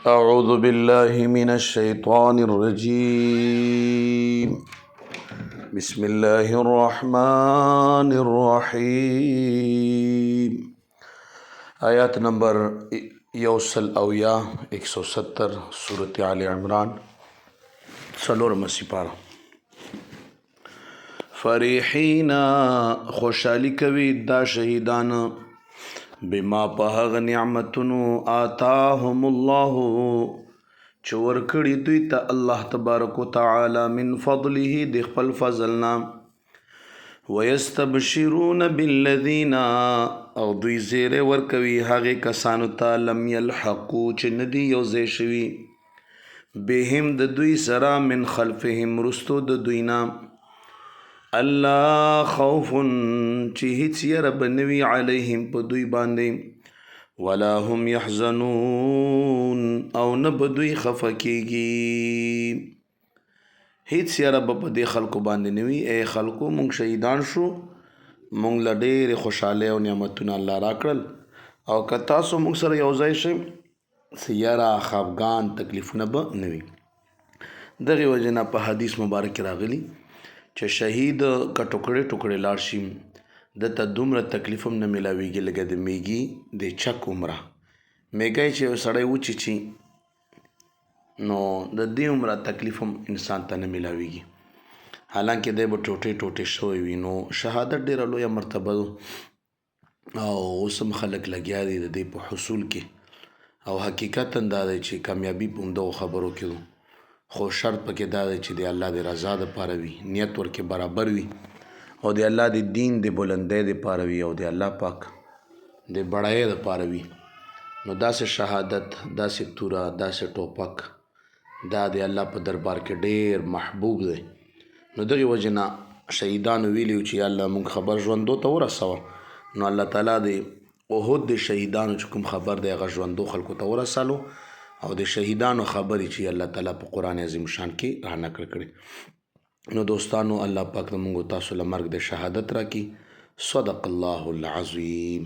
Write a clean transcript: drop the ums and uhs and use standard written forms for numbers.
أعوذ بالله من الشيطان الرجيم بسم الله الرحمن الرحيم آیات نمبر 170 سورة آل عمران څلورمه سپاره. فرحین خوشحالی کوي دا شهیدان بما په هغه نعمتونو آتاهم الله چې ورکړي دوی ته الله تبارک وتعالی من فضله د خپل فضلنا ويستبشرون بالذین او دوی زیره ورکوي هغه کسانو ته لم یلحقوا چې ندي یوځای شوي بهم د دوی سره من خلفهم رستو د دوینا الله خوف چې هیڅ یره بنوي علیهم په دوی باندې ولا هم يحزنون او نه به دوی خفه کیږي هیڅ یره به په دې خلکو باندې نوي. ای خلکو مونږ شهیدان شو، مونږ له ډېرې خوشحالۍ او نعمتونه الله راکړل او که تاسو مونږ سره یو ځای شئ څه یره خفګان تکلیفونه به نه وي. دغې وجې نه په حدیث مبارک راغلي چې شهید که ټوکړې ټوکړې لاړ شي دته دومره تکلیف هم نه میلاویږي لکه د میږي د چک عمره. میږی چې یو سړی وچیچي نو د دې عمره تکلیف هم انسان ته نه میلاویږي، حالانکه دی به ټوټې ټوټې شوی وي. نو شهادت ډېره لویه مرتبه ده او اوس هم خلک لګیا دي د دې په حصول کې، او حقیقتا دا دی چې کامیابي په همدغو خبرو کې ده، خو شرط پکې دا دی چې د الله د رضا دپاره وي، نیت ورکې برابر وي او د الله د دین د بلندۍ دپاره وي او د الله پاک د بړایۍ دپاره وي. نو داسې شهادت، داسې توره، داسې ټوپک دا د الله په دربار کې ډېر محبوب دی. نو دغې وجې نه شهیدانو ویلي چې یا الله موږ خبر ژوندو ته ورسوه. نو الله تعالی د احد د شهیدانو چې کوم خبر دی هغه ژوندو خلکو ته ورسالو او د شهیدانو خبرې چې الله تعالی په قرآن عظیم شان کې را نقل کړي. نو دوستانو الله پاک د موږ تاسو له مرګ د شهادت راکړي. صدق الله العظیم.